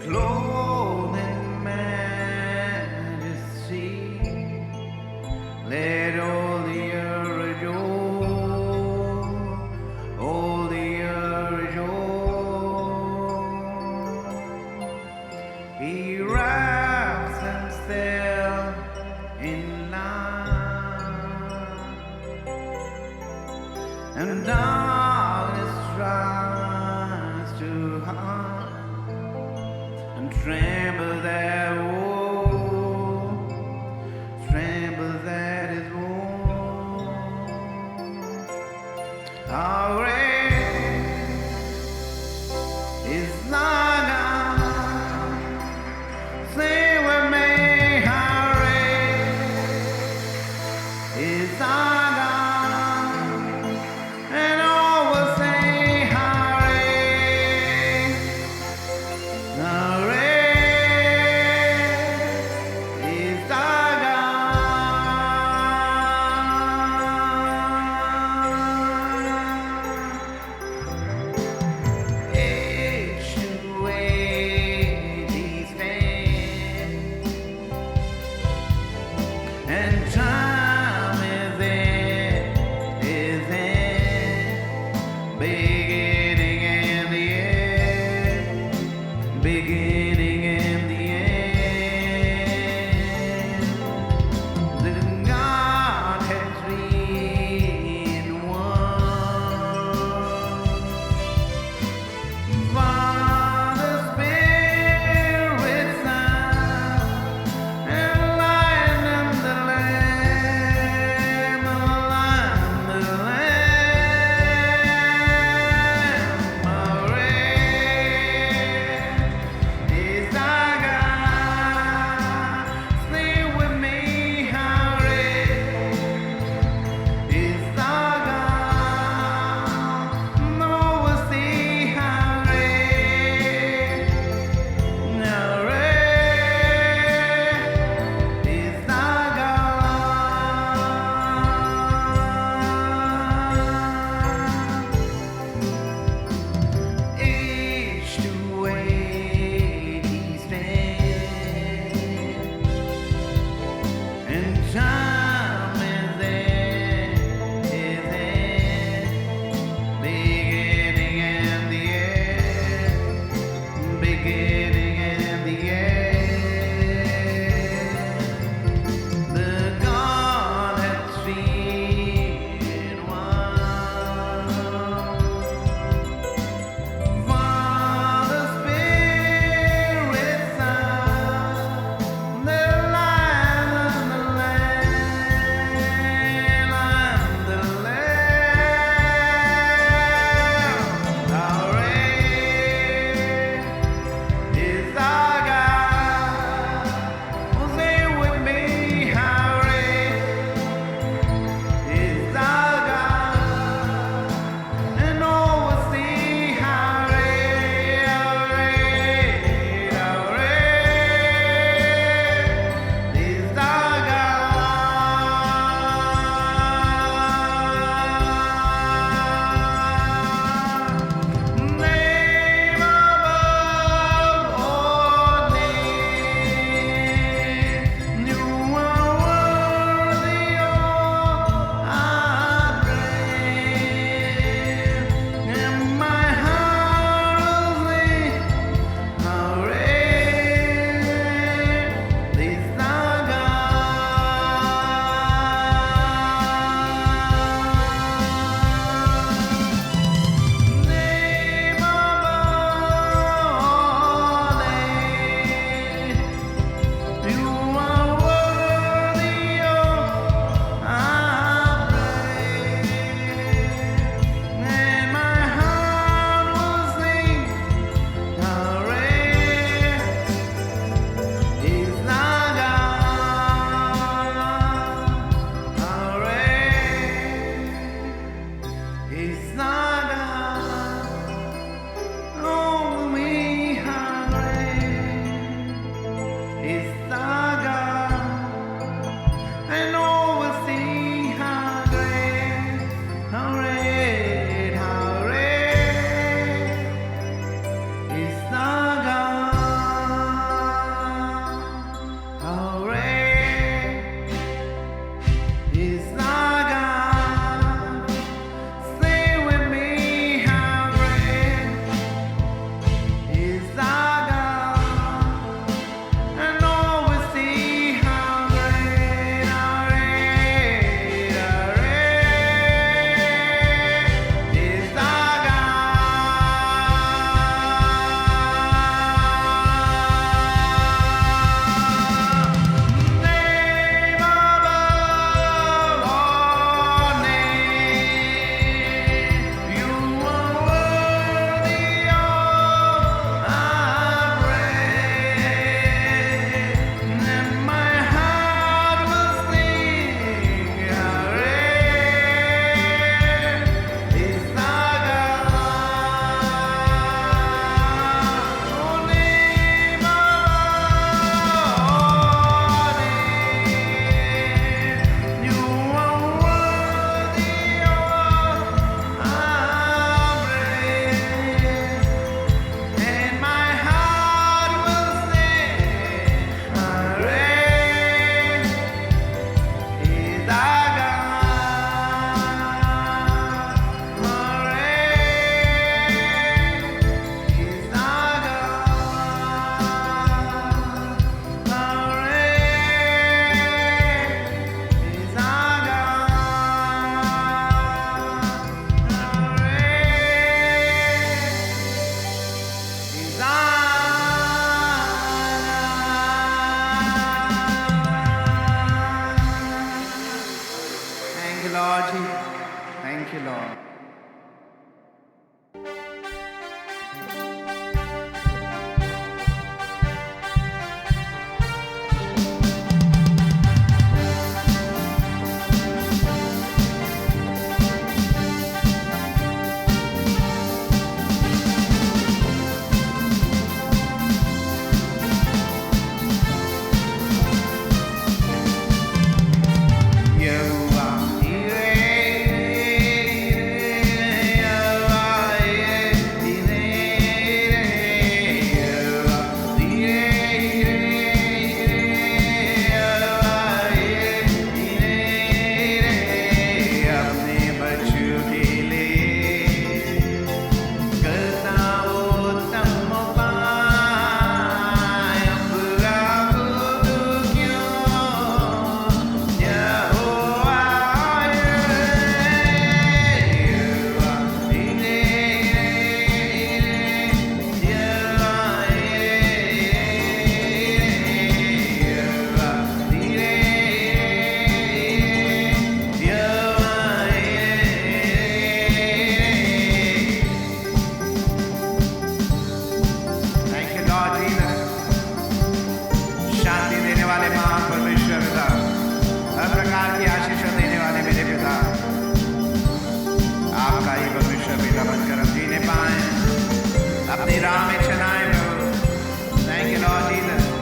clothed in majesty. Let all the earth rejoice, all the earth rejoice. He wraps himself in light, and darkness tries to hide and tremble that tremble at his wound. Our grace is not gone. Say with me, our grace is not gone. And all will say, our grace is not gone. And time is in, beginning and the end, beginning and the end. The God has been one. Father, Spirit, Son, and Lion of the Lamb, Lion of the Lamb. Our race Lord Jesus. शांति देने वाले महान परमेश्वर पिता, हर प्रकार की आशीष देने वाले मेरे पिता, आपका ही परमेश्वर पिता बनकर हम जीने पाए, अपनी राह में चलाएं प्रभु। Thank you Lord Jesus.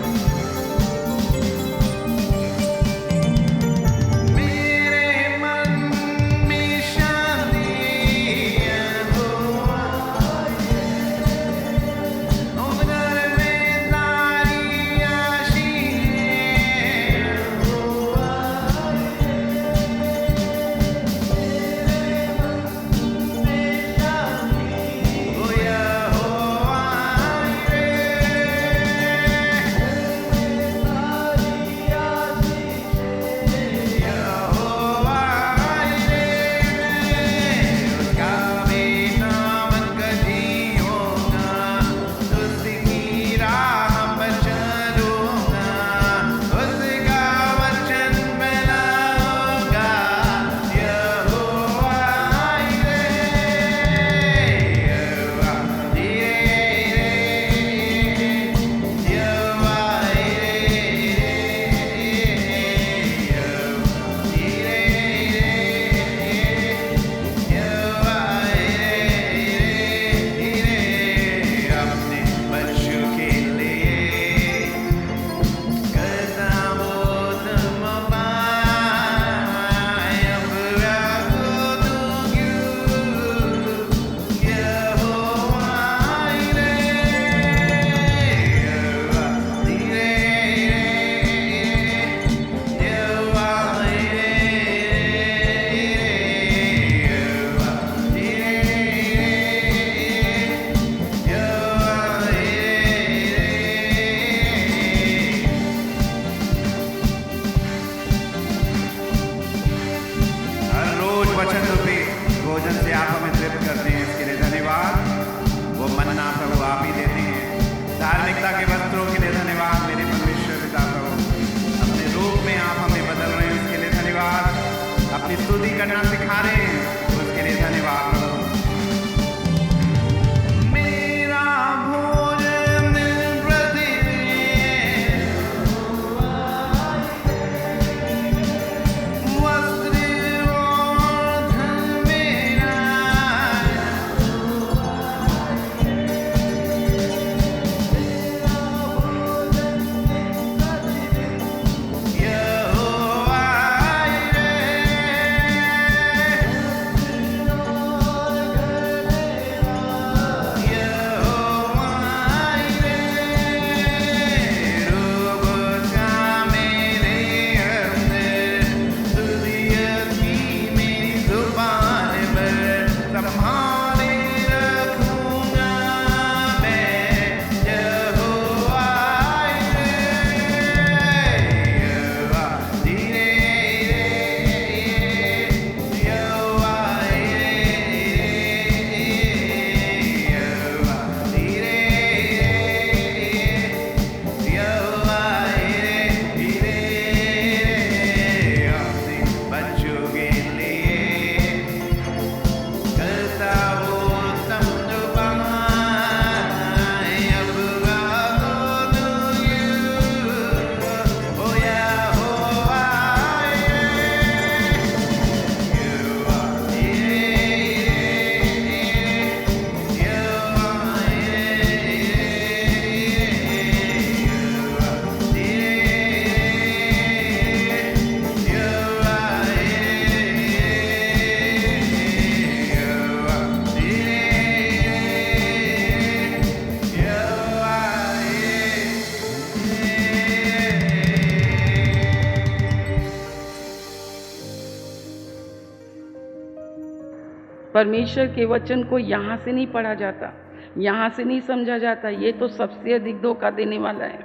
परमेश्वर के वचन को यहाँ से नहीं पढ़ा जाता, यहाँ से नहीं समझा जाता। ये तो सबसे अधिक धोखा देने वाला है।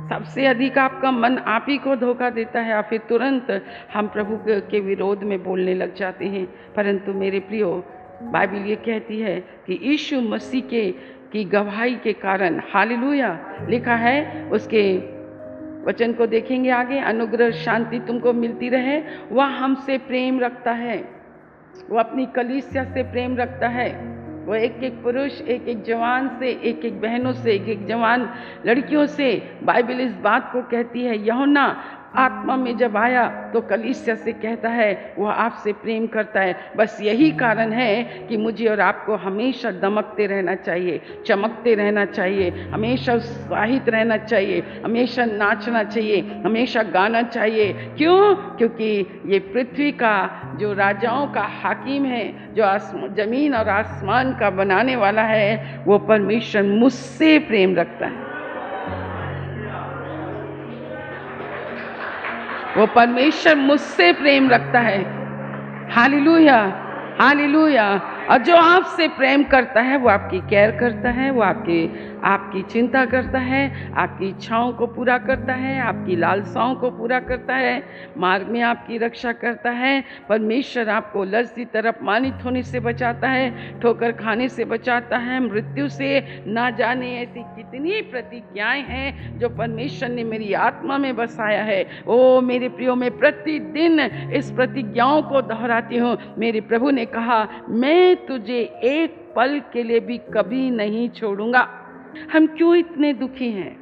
सबसे अधिक आपका मन आप ही को धोखा देता है और फिर तुरंत हम प्रभु के विरोध में बोलने लग जाते हैं। परंतु मेरे प्रियो, बाइबल ये कहती है कि यीशु मसीह की गवाही के कारण, हालेलुया, लिखा है उसके वचन को देखेंगे आगे, अनुग्रह शांति तुमको मिलती रहे। वह हमसे प्रेम रखता है, वो अपनी कलीसिया से प्रेम रखता है। वो एक एक पुरुष, एक एक जवान से, एक एक बहनों से, एक एक जवान लड़कियों से बाइबल इस बात को कहती है। यूहन्ना आत्मा में जब आया तो कलीसिया से कहता है वह आपसे प्रेम करता है। बस यही कारण है कि मुझे और आपको हमेशा दमकते रहना चाहिए, चमकते रहना चाहिए, हमेशा उत्साहित रहना चाहिए, हमेशा नाचना चाहिए, हमेशा गाना चाहिए। क्यों? क्योंकि ये पृथ्वी का जो राजाओं का हाकिम है, जो जमीन और आसमान का बनाने वाला है, वो परमेश्वर मुझसे प्रेम रखता है। वो परमेश्वर मुझसे प्रेम रखता है। Hallelujah, hallelujah. और जो आपसे प्रेम करता है वो आपकी केयर करता है, वो आपकी चिंता करता है, आपकी इच्छाओं को पूरा करता है, आपकी लालसाओं को पूरा करता है, मार्ग में आपकी रक्षा करता है। परमेश्वर आपको लज्जित और अपमानित होने से बचाता है, ठोकर खाने से बचाता है, मृत्यु से ना जाने ऐसी कितनी प्रतिज्ञाएं हैं जो परमेश्वर ने मेरी आत्मा में बसाया है। ओ मेरे प्रियो, मैं प्रतिदिन इस प्रतिज्ञाओं को दोहराती हूँ। मेरे प्रभु ने कहा, मैं तुझे एक पल के लिए भी कभी नहीं छोड़ूंगा। हम क्यों इतने दुखी हैं,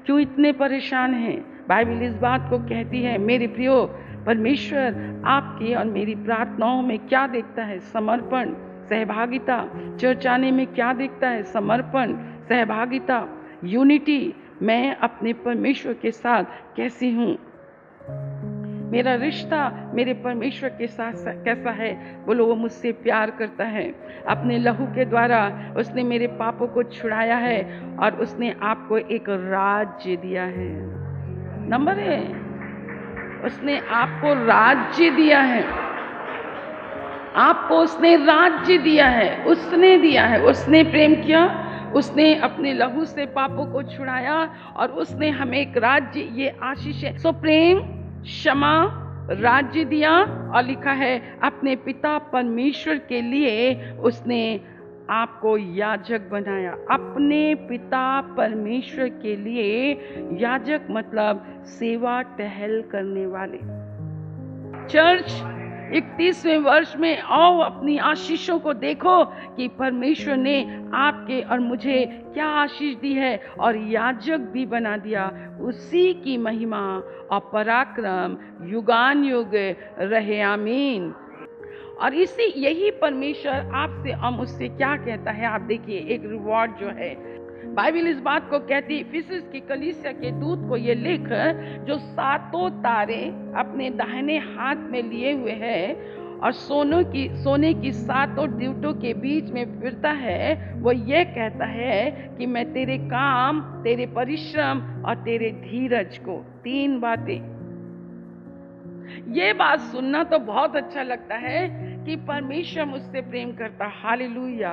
क्यों इतने परेशान हैं? बाइबल इस बात को कहती है। मेरे प्रियो, परमेश्वर आपकी और मेरी प्रार्थनाओं में क्या देखता है? समर्पण, सहभागिता। चर्च आने में क्या देखता है? समर्पण, सहभागिता, यूनिटी। मैं अपने परमेश्वर के साथ कैसी हूँ? मेरा रिश्ता मेरे परमेश्वर के साथ कैसा है? बोलो, वो मुझसे प्यार करता है। अपने लहू के द्वारा उसने मेरे पापों को छुड़ाया है और उसने आपको एक राज्य दिया है। नंबर है, उसने आपको राज्य दिया है। आपको उसने राज्य दिया है, उसने दिया है। उसने प्रेम किया, उसने अपने लहू से पापों को छुड़ाया और उसने हमें एक राज्य, ये आशीष है। सो प्रेम, क्षमा, राज्य दिया। और लिखा है अपने पिता परमेश्वर के लिए उसने आपको याजक बनाया। अपने पिता परमेश्वर के लिए याजक मतलब सेवा टहल करने वाले। चर्च 31वें वर्ष में आओ, अपनी आशीषों को देखो कि परमेश्वर ने आपके और मुझे क्या आशीष दी है और याजक भी बना दिया। उसी की महिमा और पराक्रम युगान युग रहे, आमीन। और यही परमेश्वर आपसे और मुझसे क्या कहता है? आप देखिए, एक रिवॉर्ड जो है, बाइबल इस बात को कहती है, इफिसुस की कलीसिया के दूत को ये लिख, जो 7 तारे अपने दाहिने हाथ में लिए हुए है और सोने की 7 ड्यूटों के बीच में फिरता है, वो ये कहता है कि मैं तेरे काम, तेरे परिश्रम और तेरे धीरज को, 3 बातें। ये बात सुनना तो बहुत अच्छा लगता है कि परमेश्वर मुझसे प्रेम करता। Hallelujah,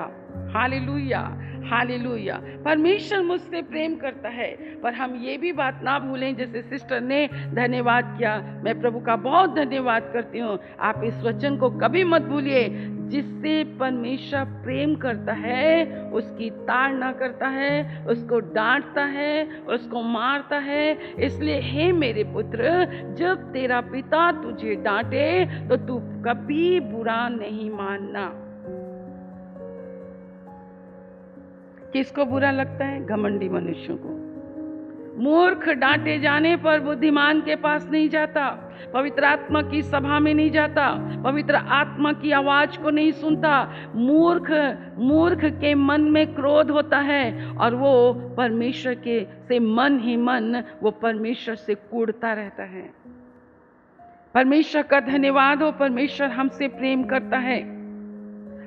hallelujah, hallelujah. परमेश्वर मुझसे प्रेम करता है। पर हम ये भी बात ना भूलें, जैसे सिस्टर ने धन्यवाद किया, मैं प्रभु का बहुत धन्यवाद करती हूँ। आप इस वचन को कभी मत भूलिए, जिससे परमेश्वर प्रेम करता है उसकी ताड़ना करता है, उसको डांटता है, उसको मारता है। इसलिए हे मेरे पुत्र, जब तेरा पिता तुझे डांटे तो तू कभी बुरा नहीं मानना। किसको बुरा लगता है? घमंडी मनुष्यों को। मूर्ख डांटे जाने पर बुद्धिमान के पास नहीं जाता, पवित्र आत्मा की सभा में नहीं जाता, पवित्र आत्मा की आवाज को नहीं सुनता। मूर्ख के मन में क्रोध होता है और वो परमेश्वर के से मन ही मन वो परमेश्वर से कूड़ता रहता है। परमेश्वर का धन्यवाद हो, परमेश्वर हमसे प्रेम करता है।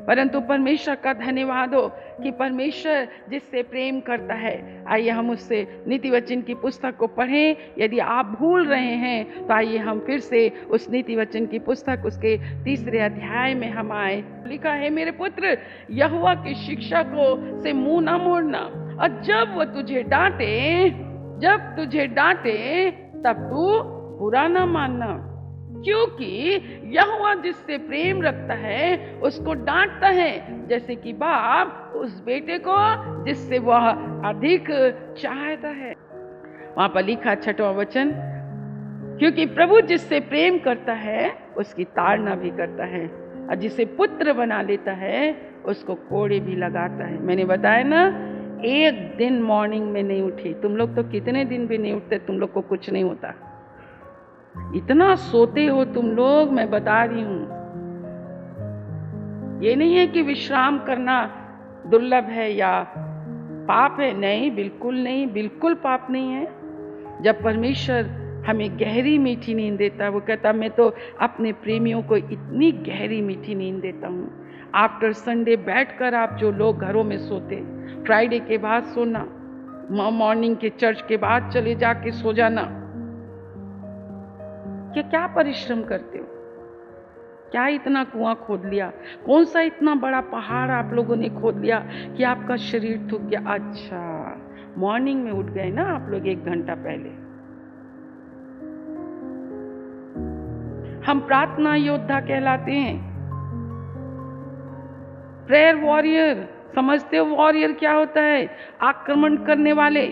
परंतु परमेश्वर का धन्यवाद हो कि परमेश्वर जिससे प्रेम करता है। आइए हम उससे नीति वचन की पुस्तक को पढ़ें। यदि आप भूल रहे हैं तो आइए हम फिर से उस नीति वचन की पुस्तक, उसके 3 अध्याय में हम आए। लिखा है, मेरे पुत्र, यहोवा की शिक्षा को से मुंह ना मोड़ना, और जब वो तुझे डांटे तब तू बुरा ना मानना, क्योंकि यहोवा जिससे प्रेम रखता है उसको डांटता है, जैसे कि बाप उस बेटे को जिससे वह अधिक चाहता है। वहां पर लिखा 6वां वचन, क्योंकि प्रभु जिससे प्रेम करता है उसकी ताड़ना भी करता है, और जिसे पुत्र बना लेता है उसको कोड़े भी लगाता है। मैंने बताया ना, एक दिन मॉर्निंग में नहीं उठी, तुम लोग तो कितने दिन भी नहीं उठते, तुम लोग को कुछ नहीं होता। इतना सोते हो तुम लोग, मैं बता रही हूं। ये नहीं है कि विश्राम करना दुर्लभ है या पाप है, नहीं, बिल्कुल नहीं, बिल्कुल पाप नहीं है। जब परमेश्वर हमें गहरी मीठी नींद देता है, वो कहता मैं तो अपने प्रेमियों को इतनी गहरी मीठी नींद देता हूँ। आफ्टर संडे बैठकर आप जो लोग घरों में सोते, फ्राइडे के बाद सोना, मॉर्निंग के चर्च के बाद चले जाके सो जाना, क्या परिश्रम करते हो? क्या इतना कुआं खोद लिया? कौन सा इतना बड़ा पहाड़ आप लोगों ने खोद लिया कि आपका शरीर थक गया? अच्छा, मॉर्निंग में उठ गए ना आप लोग 1 घंटा पहले। हम प्रार्थना योद्धा कहलाते हैं, प्रेयर वॉरियर। समझते हो वॉरियर क्या होता है? आक्रमण करने वाले,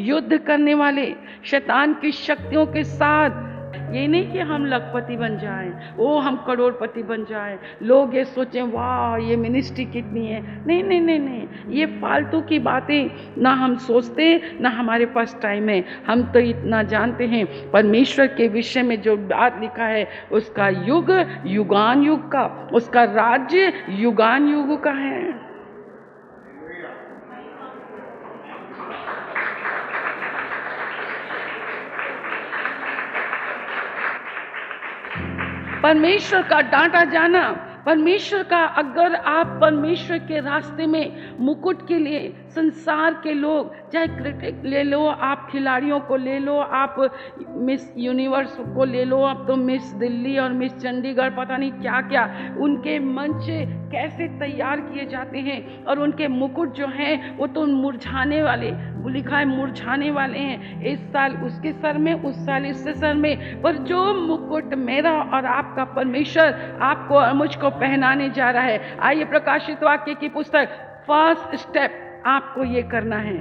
युद्ध करने वाले, शैतान की शक्तियों के साथ। ये नहीं कि हम लखपति बन जाएं, ओ हम करोड़पति बन जाएं, लोग ये सोचें वाह ये मिनिस्ट्री कितनी है। नहीं नहीं नहीं नहीं, ये फालतू की बातें ना हम सोचते, ना हमारे पास टाइम है। हम तो इतना जानते हैं परमेश्वर के विषय में जो बात लिखा है, उसका युग युगान युग का, उसका राज्य युगान युग का है। परमेश्वर का डांटा जाना, परमेश्वर का, अगर आप परमेश्वर के रास्ते में मुकुट के लिए संसार के लोग, चाहे क्रिकेट ले लो, आप खिलाड़ियों को ले लो, आप मिस यूनिवर्स को ले लो, अब तो मिस दिल्ली और मिस चंडीगढ़ पता नहीं क्या क्या, उनके मंच कैसे तैयार किए जाते हैं, और उनके मुकुट जो हैं वो तो मुरझाने वाले, लिखा है मुरझाने वाले हैं। इस साल उसके सर में, उस साल इसके सर में, पर जो मुकुट मेरा और आपका परमेश्वर आपको और मुझको पहनाने जा रहा है। आइए प्रकाशित वाक्य की पुस्तक, फर्स्ट स्टेप आपको ये करना है।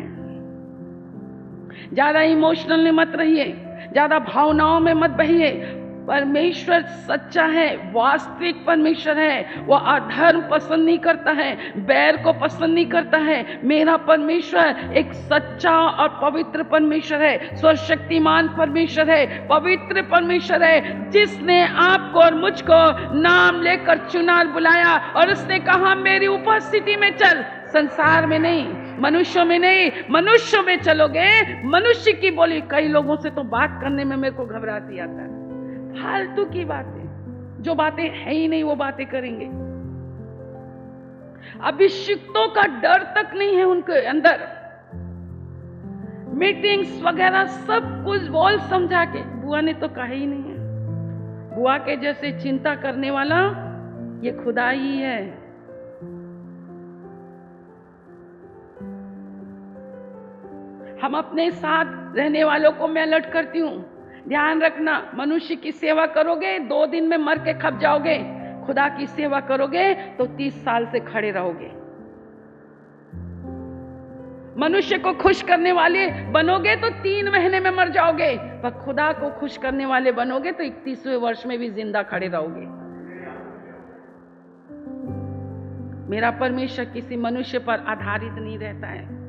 ज्यादा इमोशनल मत रहिए, ज्यादा भावनाओं में मत बहिए। परमेश्वर सच्चा है, वास्तविक परमेश्वर है। वो अधर्म पसंद नहीं करता है, बैर को पसंद नहीं करता है। मेरा परमेश्वर एक सच्चा और पवित्र परमेश्वर है, सर्वशक्तिमान परमेश्वर है, पवित्र परमेश्वर है, जिसने आपको और मुझको नाम लेकर चुना बुलाया, और उसने कहा मेरी उपस्थिति में चल, संसार में नहीं, मनुष्यों में नहीं, मनुष्यों में चलोगे। मनुष्य की बोली, कई लोगों से तो बात करने में मेरे को घबराती आता है, फालतू की बातें, जो बातें है ही नहीं वो बातें करेंगे। अभिषिक्तों का डर तक नहीं है उनके अंदर। मीटिंग्स वगैरह सब कुछ बोल समझा के, बुआ ने तो कहा ही नहीं है। बुआ के जैसे चिंता करने वाला ये खुदा ही है। हम अपने साथ रहने वालों को मैं अलर्ट करती हूं, ध्यान रखना, मनुष्य की सेवा करोगे 2 दिन में मर के खप जाओगे, खुदा की सेवा करोगे तो 30 साल से खड़े रहोगे। मनुष्य को खुश करने वाले बनोगे तो 3 महीने में मर जाओगे, पर खुदा को खुश करने वाले बनोगे तो 31वें वर्ष में भी जिंदा खड़े रहोगे। मेरा परमेश्वर किसी मनुष्य पर आधारित नहीं रहता है।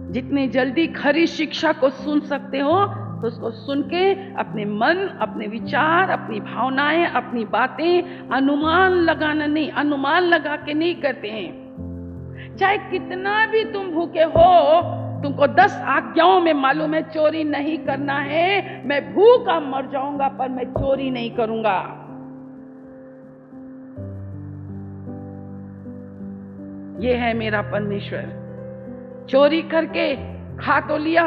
जितने जल्दी खरी शिक्षा को सुन सकते हो तो उसको सुन के अपने मन, अपने विचार, अपनी भावनाएं, अपनी बातें अनुमान लगाना नहीं, अनुमान लगा के नहीं करते हैं। चाहे कितना भी तुम भूखे हो, तुमको 10 आज्ञाओं में मालूम है चोरी नहीं करना है, मैं भूखा मर जाऊंगा पर मैं चोरी नहीं करूंगा। ये है मेरा परमेश्वर। चोरी करके खा तो लिया,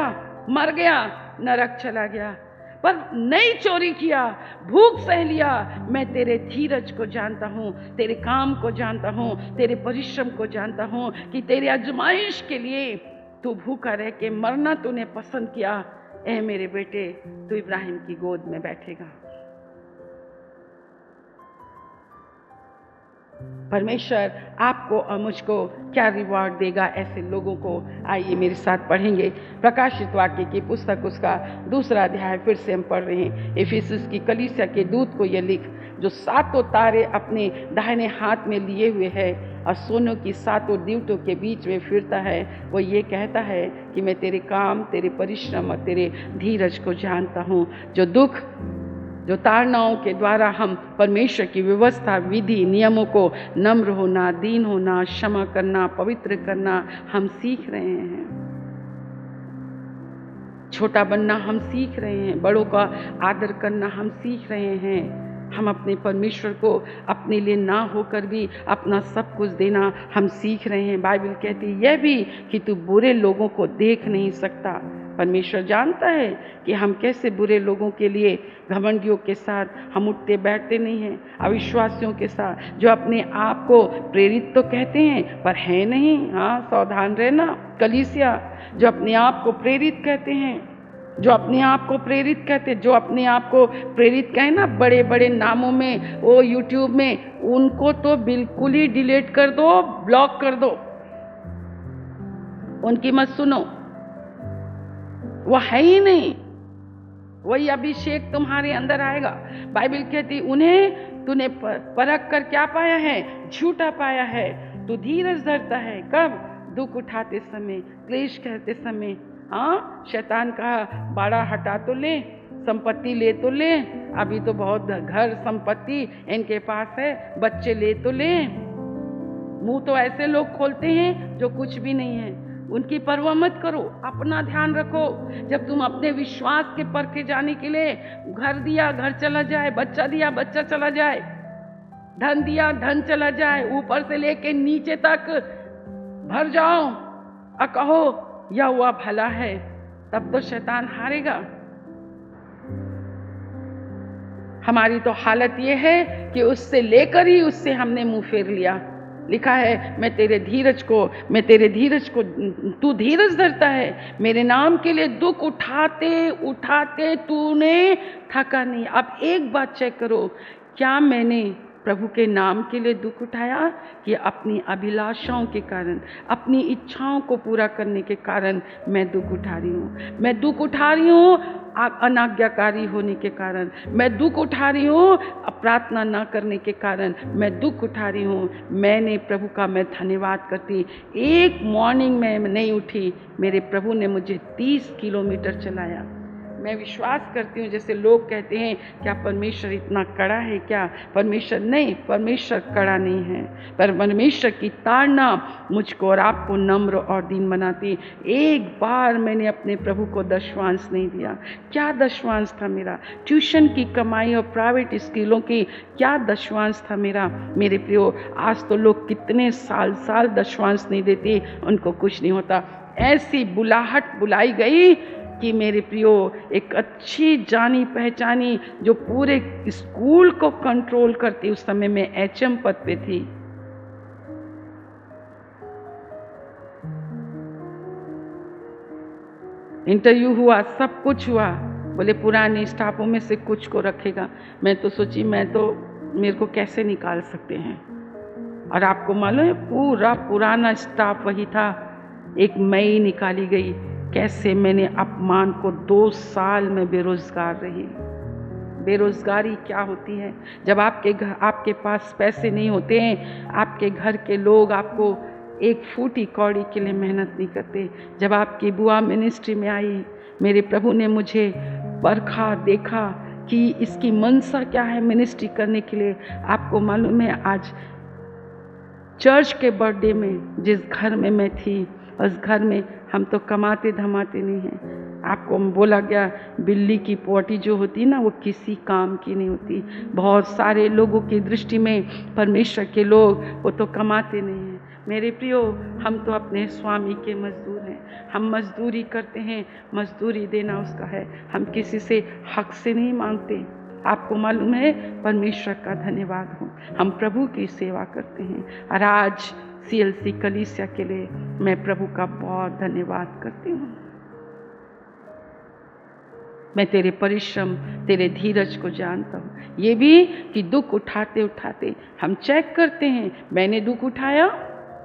मर गया, नरक चला गया, पर नहीं चोरी किया, भूख सह लिया। मैं तेरे धीरज को जानता हूं, तेरे काम को जानता हूं, तेरे परिश्रम को जानता हूं कि तेरे आजमाइश के लिए तू भूखा रह के मरना तूने पसंद किया। ए मेरे बेटे, तू इब्राहिम की गोद में बैठेगा। परमेश्वर आपको और मुझको क्या रिवॉर्ड देगा ऐसे लोगों को। आइए मेरे साथ पढ़ेंगे प्रकाशित वाक्य की पुस्तक, उसका 2 अध्याय फिर से हम पढ़ रहे हैं। इफिसुस की कलीसिया के दूत को यह लिख, जो 7 तारे अपने दाहिने हाथ में लिए हुए है और सोनों की 7 दीवटों के बीच में फिरता है, वो ये कहता है कि मैं तेरे काम, तेरे परिश्रम और तेरे धीरज को जानता हूँ। जो ताड़नाओं के द्वारा हम परमेश्वर की व्यवस्था, विधि, नियमों को नम्र होना, दीन होना, क्षमा करना, पवित्र करना हम सीख रहे हैं। छोटा बनना हम सीख रहे हैं, बड़ों का आदर करना हम सीख रहे हैं। हम अपने परमेश्वर को अपने लिए ना होकर भी अपना सब कुछ देना हम सीख रहे हैं। बाइबल कहती है यह भी कि तू बुरे लोगों को देख नहीं सकता। परमेश्वर जानता है कि हम कैसे बुरे लोगों के लिए, घमंडियों के साथ हम उठते बैठते नहीं हैं, अविश्वासियों के साथ, जो अपने आप को प्रेरित तो कहते हैं पर है नहीं। हाँ, सावधान रहना कलीसिया, जो अपने आप को प्रेरित कहते हैं, जो अपने आप को प्रेरित कहते, जो अपने आप को प्रेरित कहें ना बड़े बड़े नामों में, वो यूट्यूब में, उनको तो बिल्कुल ही डिलीट कर दो, ब्लॉक कर दो, उनकी मत सुनो, वो है ही नहीं। वही अभिषेक तुम्हारे अंदर आएगा। बाइबल कहती उन्हें तूने परख कर क्या पाया है? झूठा पाया है। तू धीरज धरता है कब? दुख उठाते समय, क्लेश करते समय। हाँ, शैतान कहा बाड़ा हटा तो ले, संपत्ति ले तो ले, अभी तो बहुत घर संपत्ति इनके पास है, बच्चे ले तो ले। मुंह तो ऐसे लोग खोलते हैं जो कुछ भी नहीं है। उनकी परवाह मत करो, अपना ध्यान रखो। जब तुम अपने विश्वास के परखे जाने के लिए घर दिया घर चला जाए, बच्चा दिया बच्चा चला जाए, धन दिया धन चला जाए, ऊपर से लेके नीचे तक भर जाओ और कहो यह हुआ भला है, तब तो शैतान हारेगा। हमारी तो हालत यह है कि उससे लेकर ही उससे हमने मुंह फेर लिया। लिखा है मैं तेरे धीरज को तू धीरज धरता है, मेरे नाम के लिए दुख उठाते उठाते तूने थका नहीं। अब एक बात चेक करो, क्या मैंने प्रभु के नाम के लिए दुख उठाया कि अपनी अभिलाषाओं के कारण, अपनी इच्छाओं को पूरा करने के कारण मैं दुख उठा रही हूँ? मैं दुख उठा रही हूँ अनाज्ञाकारी होने के कारण, मैं दुख उठा रही हूँ प्रार्थना ना करने के कारण, मैं दुख उठा रही हूँ। मैंने प्रभु का मैं धन्यवाद करती, एक मॉर्निंग में नहीं उठी, मेरे प्रभु ने मुझे 30 किलोमीटर चलाया। मैं विश्वास करती हूँ, जैसे लोग कहते हैं क्या परमेश्वर इतना कड़ा है क्या? परमेश्वर नहीं, परमेश्वर कड़ा नहीं है, पर परमेश्वर की ताड़ना मुझको और आपको नम्र और दीन बनाती। एक बार मैंने अपने प्रभु को दशवांश नहीं दिया। क्या दशवांश था मेरा? ट्यूशन की कमाई और प्राइवेट स्कूलों की क्या दशवांश था मेरा? मेरे प्रियो, आज तो लोग कितने साल दशवांश नहीं देते, उनको कुछ नहीं होता। ऐसी बुलाहट बुलाई गई कि मेरे प्रियो, एक अच्छी जानी पहचानी जो पूरे स्कूल को कंट्रोल करती, उस समय मैं एचएम पद पे थी। इंटरव्यू हुआ, सब कुछ हुआ, बोले पुराने स्टाफों में से कुछ को रखेगा। मैं तो सोची मेरे को कैसे निकाल सकते हैं। और आपको मालूम है पूरा पुराना स्टाफ वही था, एक मई निकाली गई। कैसे मैंने अपमान को 2 साल में बेरोजगार रही। बेरोजगारी क्या होती है? जब आपके पास पैसे नहीं होते हैं, आपके घर के लोग आपको एक फूटी कौड़ी के लिए मेहनत नहीं करते। जब आपकी बुआ मिनिस्ट्री में आई, मेरे प्रभु ने मुझे परखा, देखा कि इसकी मनसा क्या है मिनिस्ट्री करने के लिए। आपको मालूम है आज चर्च के बर्थडे में जिस घर में मैं थी, उस घर में हम तो कमाते धमाते नहीं हैं। आपको बोला गया बिल्ली की पोटी जो होती है ना, वो किसी काम की नहीं होती। बहुत सारे लोगों की दृष्टि में परमेश्वर के लोग वो तो कमाते नहीं हैं। मेरे प्रियो, हम तो अपने स्वामी के मजदूर हैं। हम मजदूरी करते हैं, मजदूरी देना उसका है। हम किसी से हक से नहीं मांगते। आपको मालूम है, परमेश्वर का धन्यवाद हो, हम प्रभु की सेवा करते हैं। और आज CLC कलीसिया के लिए मैं प्रभु का बहुत धन्यवाद करती हूँ। मैं तेरे परिश्रम, तेरे धीरज को जानता हूँ। ये भी कि दुख उठाते उठाते हम चेक करते हैं, मैंने दुख उठाया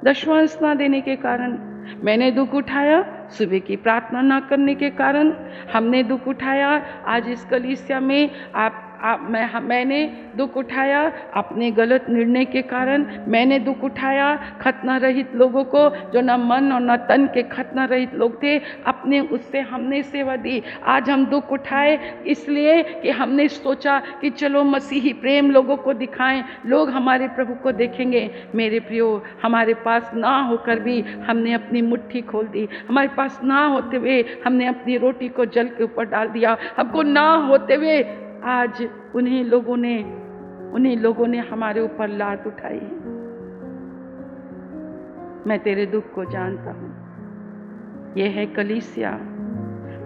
10वां ना देने के कारण, मैंने दुख उठाया सुबह की प्रार्थना ना करने के कारण, हमने दुख उठाया आज इस कलीसिया में मैंने दुख उठाया अपने गलत निर्णय के कारण, मैंने दुख उठाया खतना रहित लोगों को जो न मन और न तन के खतना रहित लोग थे, अपने उससे हमने सेवा दी। आज हम दुख उठाए इसलिए कि हमने सोचा कि चलो मसीही प्रेम लोगों को दिखाएं, लोग हमारे प्रभु को देखेंगे। मेरे प्रियो, हमारे पास ना होकर भी हमने अपनी मुट्ठी खोल दी, हमारे पास ना होते हुए हमने अपनी रोटी को जल के ऊपर डाल दिया, हमको ना होते हुए आज उन्हीं लोगों ने हमारे ऊपर लात उठाई है। मैं तेरे दुख को जानता हूँ। यह है कलीसिया,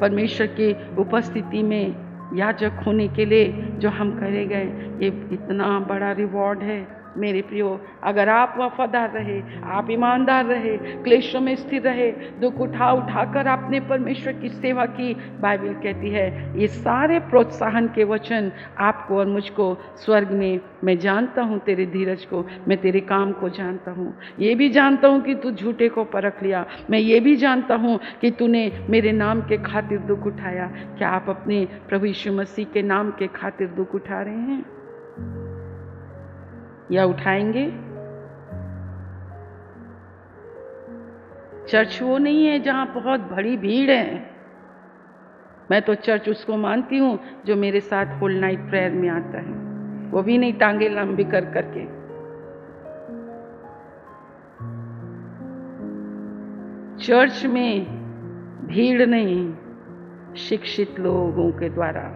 परमेश्वर की उपस्थिति में याजक होने के लिए जो हम करे गए, ये इतना बड़ा रिवॉर्ड है। मेरे प्रियो, अगर आप वफादार रहे, आप ईमानदार रहे, क्लेशों में स्थिर रहे, दुख उठाकर आपने परमेश्वर की सेवा की, बाइबल कहती है ये सारे प्रोत्साहन के वचन आपको और मुझको स्वर्ग में, मैं जानता हूँ तेरे धीरज को, मैं तेरे काम को जानता हूँ, ये भी जानता हूँ कि तू झूठे को परख लिया, मैं ये भी जानता हूँ कि तूने मेरे नाम के खातिर दुख उठाया। क्या आप अपने प्रभु यीशु मसीह के नाम के खातिर दुख उठा रहे हैं या उठाएंगे? चर्च वो नहीं है जहां बहुत बड़ी भीड़ है। मैं तो चर्च उसको मानती हूं जो मेरे साथ होल नाइट प्रेयर में आता है, वो भी नहीं टांगे लंबी कर करके। चर्च में भीड़ नहीं, शिक्षित लोगों के द्वारा।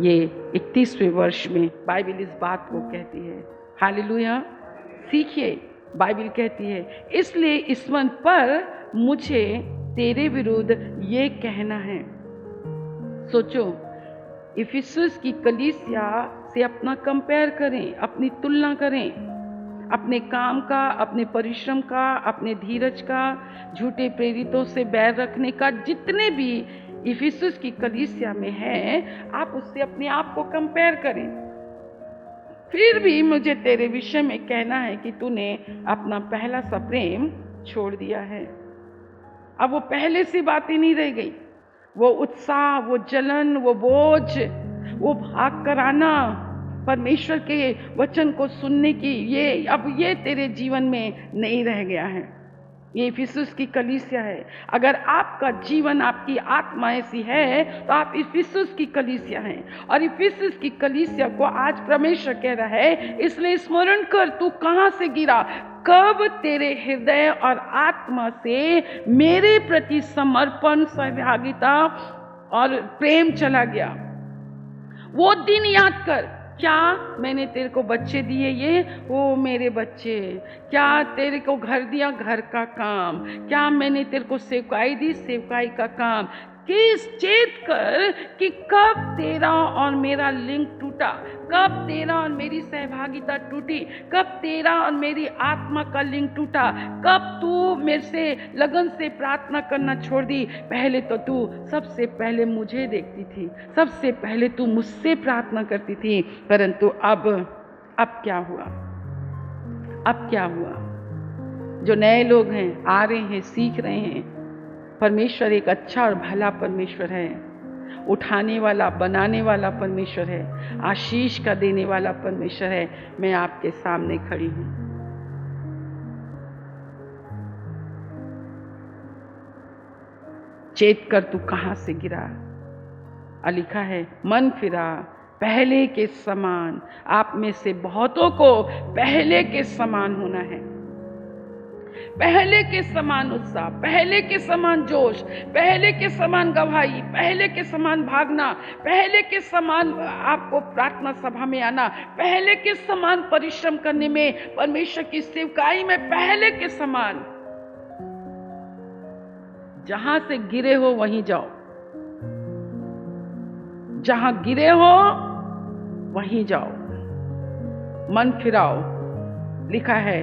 ये 31वें वर्ष में बाइबल इस बात को कहती है। हालेलुया। सीखिए, बाइबल कहती है, इसलिए इस मन पर मुझे तेरे विरुद्ध ये कहना है। सोचो, इफिसुस की कलीसिया से अपना कंपेयर करें, अपनी तुलना करें, अपने काम का, अपने परिश्रम का, अपने धीरज का, झूठे प्रेरितों से बैर रखने का, जितने भी इफिसुस की कलीसिया में है, आप उससे अपने आप को कंपेयर करें। फिर भी मुझे तेरे विषय में कहना है कि तूने अपना पहला सा प्रेम छोड़ दिया है। अब वो पहले सी बातें नहीं रह गई, वो उत्साह, वो जलन, वो बोझ, वो भाग कर आना, परमेश्वर के वचन को सुनने की, ये तेरे जीवन में नहीं रह गया है। ये इफिसुस की कलीसिया है। अगर आपका जीवन, आपकी आत्मा ऐसी है तो आप इफिसुस की कलीसिया हैं। और इफिसुस की कलीसिया को आज परमेश्वर कह रहा है, इसलिए स्मरण कर तू कहां से गिरा, कब तेरे हृदय और आत्मा से मेरे प्रति समर्पण, सहभागिता और प्रेम चला गया। वो दिन याद कर। क्या मैंने तेरे को बच्चे दिए, ये वो मेरे बच्चे, क्या तेरे को घर दिया, घर का काम, क्या मैंने तेरे को सेवकाई दी, सेवकाई का काम। किस चेत कर कि कब तेरा और मेरा लिंक टूटा, कब तेरा और मेरी सहभागिता टूटी, कब तेरा और मेरी आत्मा का लिंक टूटा, कब तू मेरे से लगन से प्रार्थना करना छोड़ दी। पहले तो तू सबसे पहले मुझे देखती थी, सबसे पहले तू मुझसे प्रार्थना करती थी, परंतु अब क्या हुआ? अब क्या हुआ? जो नए लोग हैं, आ रहे हैं, सीख रहे हैं, परमेश्वर एक अच्छा और भला परमेश्वर है, उठाने वाला, बनाने वाला परमेश्वर है, आशीष का देने वाला परमेश्वर है। मैं आपके सामने खड़ी हूं। चेत कर तू कहां से गिरा। लिखा है, मन फिरा पहले के समान। आप में से बहुतों को पहले के समान होना है, पहले के समान उत्साह, पहले के समान जोश, पहले के समान गवाही, पहले के समान भागना, पहले के समान आपको प्रार्थना सभा में आना, पहले के समान परिश्रम करने में, परमेश्वर की सेवकाई में पहले के समान। जहां से गिरे हो वहीं जाओ, जहां गिरे हो वहीं जाओ, मन फिराओ। लिखा है,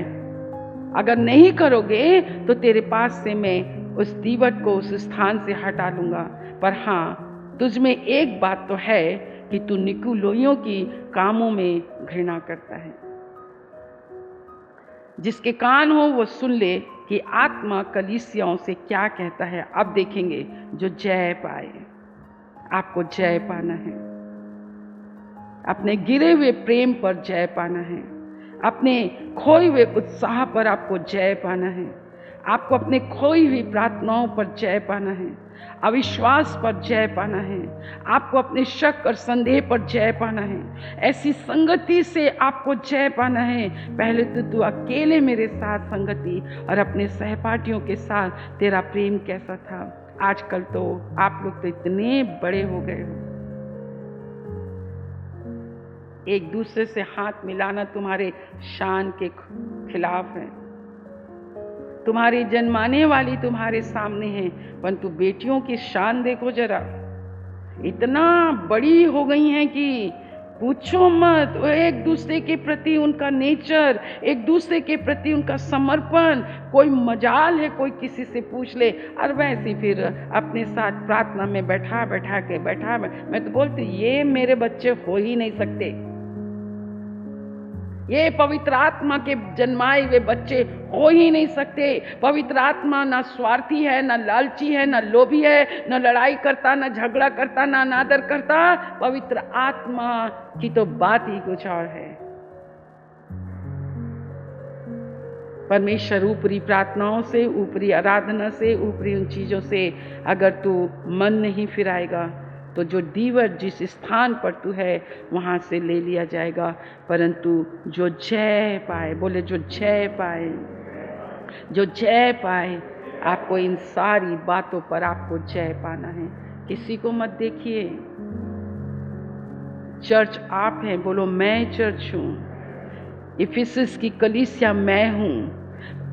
अगर नहीं करोगे तो तेरे पास से मैं उस दीवट को उस स्थान से हटा लूँगा। पर हाँ, तुझ में एक बात तो है कि तू निकुलोइयों की कामों में घृणा करता है। जिसके कान हो वो सुन ले कि आत्मा कलीसियाओं से क्या कहता है। अब देखेंगे जो जय पाए। आपको जय पाना है, अपने गिरे हुए प्रेम पर जय पाना है, अपने खोए हुए उत्साह पर आपको जय पाना है, आपको अपने खोई हुई प्रार्थनाओं पर जय पाना है, अविश्वास पर जय पाना है, आपको अपने शक और संदेह पर जय पाना है, ऐसी संगति से आपको जय पाना है। पहले तो तू अकेले मेरे साथ संगति और अपने सहपाठियों के साथ तेरा प्रेम कैसा था। आजकल तो आप लोग तो इतने बड़े हो गए हो, एक दूसरे से हाथ मिलाना तुम्हारे शान के खिलाफ है। तुम्हारी जन्माने वाली तुम्हारे सामने है, परंतु बेटियों की शान देखो जरा, इतना बड़ी हो गई हैं कि पूछो मत। एक दूसरे के प्रति उनका नेचर, एक दूसरे के प्रति उनका समर्पण, कोई मजाल है कोई किसी से पूछ ले, और वैसे फिर अपने साथ प्रार्थना में बैठा मैं तो बोलती ये मेरे बच्चे हो ही नहीं सकते, ये पवित्र आत्मा के जन्माए हुए बच्चे हो ही नहीं सकते। पवित्र आत्मा ना स्वार्थी है, ना लालची है, ना लोभी है, ना लड़ाई करता, ना झगड़ा करता, ना अनादर करता। पवित्र आत्मा की तो बात ही कुछ और है। परमेश्वर ऊपरी प्रार्थनाओं से, ऊपरी आराधना से, ऊपरी उन चीजों से अगर तू मन नहीं फिराएगा तो जो दीवट जिस स्थान पर तू है वहां से ले लिया जाएगा। परंतु जो जय पाए, बोले जो जय पाए, जो जय पाए, आपको इन सारी बातों पर आपको जय पाना है। किसी को मत देखिए। चर्च आप हैं, बोलो मैं चर्च हूं। इफिसस की कलीसिया मैं हूं।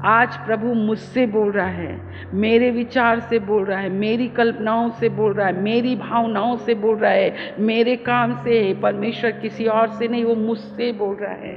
आज प्रभु मुझसे बोल रहा है, मेरे विचार से बोल रहा है, मेरी कल्पनाओं से बोल रहा है, मेरी भावनाओं से बोल रहा है, मेरे काम से। परमेश्वर किसी और से नहीं, वो मुझसे बोल रहा है।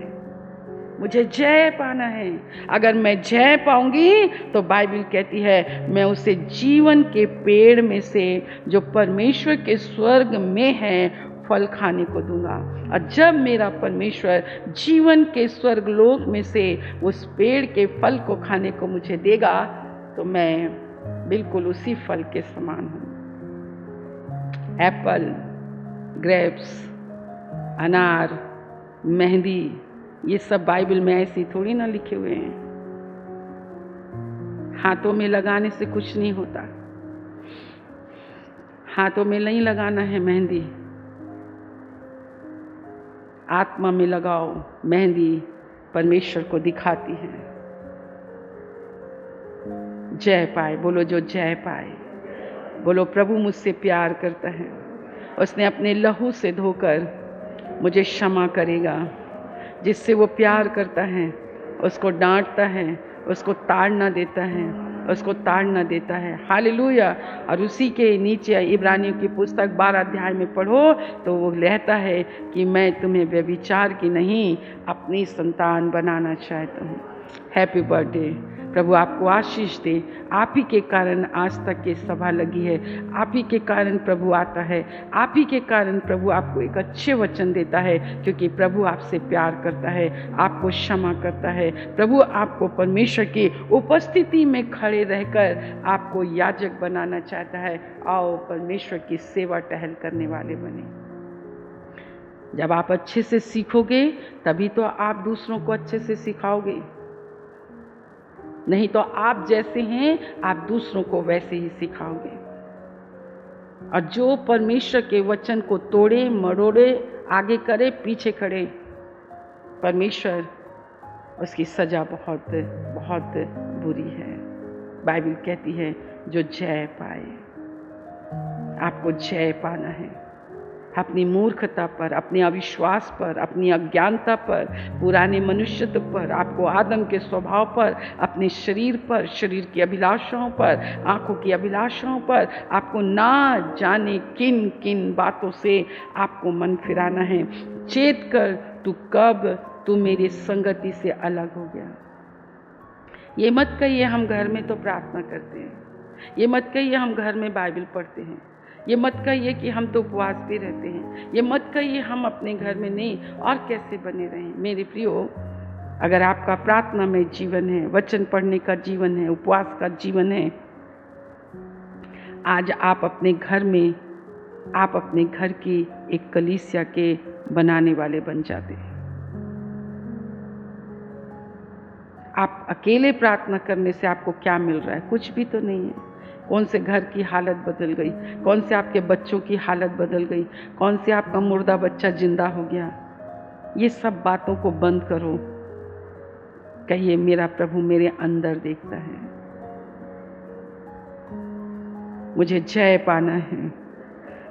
मुझे जय पाना है। अगर मैं जय पाऊंगी तो बाइबल कहती है मैं उसे जीवन के पेड़ में से जो परमेश्वर के स्वर्ग में है फल खाने को दूंगा। और जब मेरा परमेश्वर जीवन के स्वर्ग लोक में से उस पेड़ के फल को खाने को मुझे देगा तो मैं बिल्कुल उसी फल के समान हूँ। एप्पल, ग्रेप्स, अनार, मेहंदी, ये सब बाइबल में ऐसी थोड़ी ना लिखे हुए हैं। हाथों में लगाने से कुछ नहीं होता। हाथों में नहीं लगाना है मेहंदी, आत्मा में लगाओ। मेहंदी परमेश्वर को दिखाती है। जय पाए, बोलो जो जय पाए। बोलो प्रभु मुझसे प्यार करता है, उसने अपने लहू से धोकर मुझे क्षमा करेगा। जिससे वो प्यार करता है उसको डांटता है, उसको ताड़ना देता है, उसको ताड़ना देता है। हालेलुया। और उसी के नीचे इब्रानियों की पुस्तक 12 अध्याय में पढ़ो तो वो कहता है कि मैं तुम्हें व्यभिचार की नहीं अपनी संतान बनाना चाहता हूँ। Happy birthday. प्रभु आपको आशीष दे। आप ही के कारण आज तक ये सभा लगी है, आप ही के कारण प्रभु आता है, आप ही के कारण प्रभु आपको एक अच्छे वचन देता है, क्योंकि प्रभु आपसे प्यार करता है, आपको क्षमा करता है। प्रभु आपको परमेश्वर की उपस्थिति में खड़े रहकर आपको याजक बनाना चाहता है। आओ परमेश्वर की सेवा टहल करने वाले बने। जब आप अच्छे से सीखोगे तभी तो आप दूसरों को अच्छे से सिखाओगे, नहीं तो आप जैसे हैं आप दूसरों को वैसे ही सिखाओगे। और जो परमेश्वर के वचन को तोड़े मरोड़े, आगे करे पीछे करे, परमेश्वर उसकी सजा बहुत बहुत बुरी है। बाइबल कहती है जो जय पाए, आपको जय पाना है। अपनी मूर्खता पर, अपने अविश्वास पर, अपनी अज्ञानता पर, पुराने मनुष्यत्व पर, आपको आदम के स्वभाव पर, अपने शरीर पर, शरीर की अभिलाषाओं पर, आंखों की अभिलाषाओं पर, आपको ना जाने किन किन बातों से आपको मन फिराना है। चेत कर तू कब तू मेरी संगति से अलग हो गया। ये मत कहिए हम घर में तो प्रार्थना करते हैं, ये मत कहिए हम घर में बाइबल पढ़ते हैं, ये मत कहिए कि हम तो उपवास पे रहते हैं, ये मत कहिए हम अपने घर में नहीं और कैसे बने रहें। मेरे प्रियो, अगर आपका प्रार्थना में जीवन है, वचन पढ़ने का जीवन है, उपवास का जीवन है, आज आप अपने घर में, आप अपने घर की एक कलीसिया के बनाने वाले बन जाते हैं। आप अकेले प्रार्थना करने से आपको क्या मिल रहा है? कुछ भी तो नहीं है। कौन से घर की हालत बदल गई, कौन से आपके बच्चों की हालत बदल गई, कौन से आपका मुर्दा बच्चा जिंदा हो गया। ये सब बातों को बंद करो। कहिए मेरा प्रभु मेरे अंदर देखता है, मुझे जय पाना है,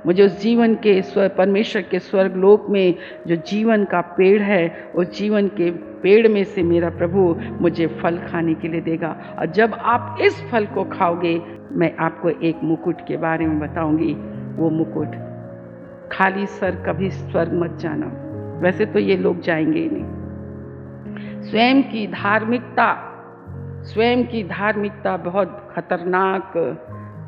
मुझे उस जीवन के परमेश्वर के स्वर्ग लोक में जो जीवन का पेड़ है, उस जीवन के पेड़ में से मेरा प्रभु मुझे फल खाने के लिए देगा। और जब आप इस फल को खाओगे, मैं आपको एक मुकुट के बारे में बताऊंगी। वो मुकुट, खाली सर कभी स्वर्ग मत जाना। वैसे तो ये लोग जाएंगे ही नहीं। स्वयं की धार्मिकता बहुत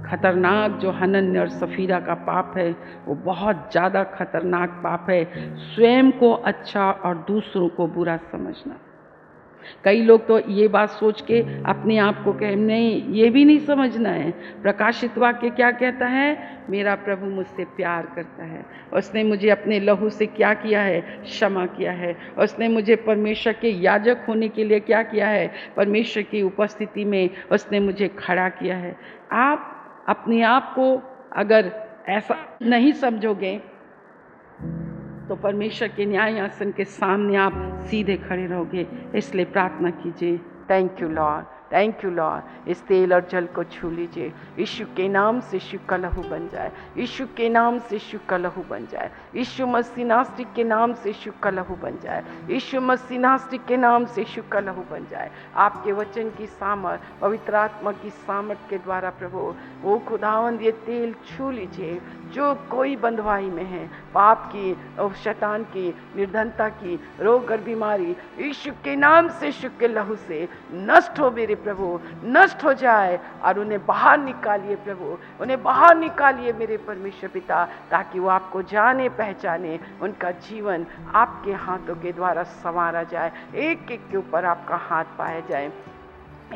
खतरनाक जो हनन्य और सफीरा का पाप है, वो बहुत ज़्यादा खतरनाक पाप है। स्वयं को अच्छा और दूसरों को बुरा समझना। कई लोग तो ये बात सोच के अपने आप को कहे, नहीं, ये भी नहीं समझना है। प्रकाशित वाक्य क्या कहता है? मेरा प्रभु मुझसे प्यार करता है, उसने मुझे अपने लहू से क्या किया है? क्षमा किया है। उसने मुझे परमेश्वर के याजक होने के लिए क्या किया है? परमेश्वर की उपस्थिति में उसने मुझे खड़ा किया है। आप अपने आप को अगर ऐसा नहीं समझोगे तो परमेश्वर के न्याय आसन के सामने आप सीधे खड़े रहोगे। इसलिए प्रार्थना कीजिए, thank you Lord, thank you Lord. इस तेल और जल को छू लीजिए। यीशु के नाम से यीशु का लहू बन जाए, यीशु के नाम से यीशु का लहू बन जाए, यीशु मसीह नासरी के नाम से यीशु का लहू बन जाए, यीशु मसीह नासरी के नाम से यीशु का लहू बन जाए। आपके वचन की सामर्थ, पवित्र आत्मा की सामर्थ के द्वारा प्रभु वो खुदावंद ये तेल छू लीजिए। जो कोई बंधुआई में है, पाप की और शैतान की, निर्धनता की, रोग और बीमारी, यीशु के नाम से, यीशु के लहू से नष्ट हो मेरे प्रभु, नष्ट हो जाए और उन्हें बाहर निकालिए प्रभु, उन्हें बाहर निकालिए मेरे परमेश्वर पिता, ताकि वो आपको जाने पहचाने, उनका जीवन आपके हाथों के द्वारा संवारा जाए, एक एक के ऊपर आपका हाथ पाया जाए।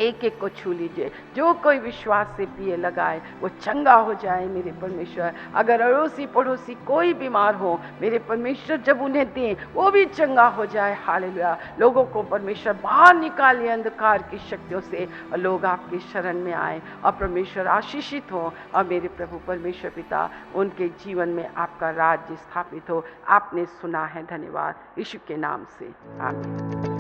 एक एक को छू लीजिए। जो कोई विश्वास से पिए लगाए वो चंगा हो जाए मेरे परमेश्वर। अगर अड़ोसी पड़ोसी कोई बीमार हो मेरे परमेश्वर, जब उन्हें दें वो भी चंगा हो जाए। हालेलुया। लोगों को परमेश्वर बाहर निकालिए अंधकार की शक्तियों से और लोग आपकी शरण में आए और परमेश्वर आशीषित हो और मेरे प्रभु परमेश्वर पिता उनके जीवन में आपका राज्य स्थापित हो। आपने सुना है, धन्यवाद। यीशु के नाम से आमीन।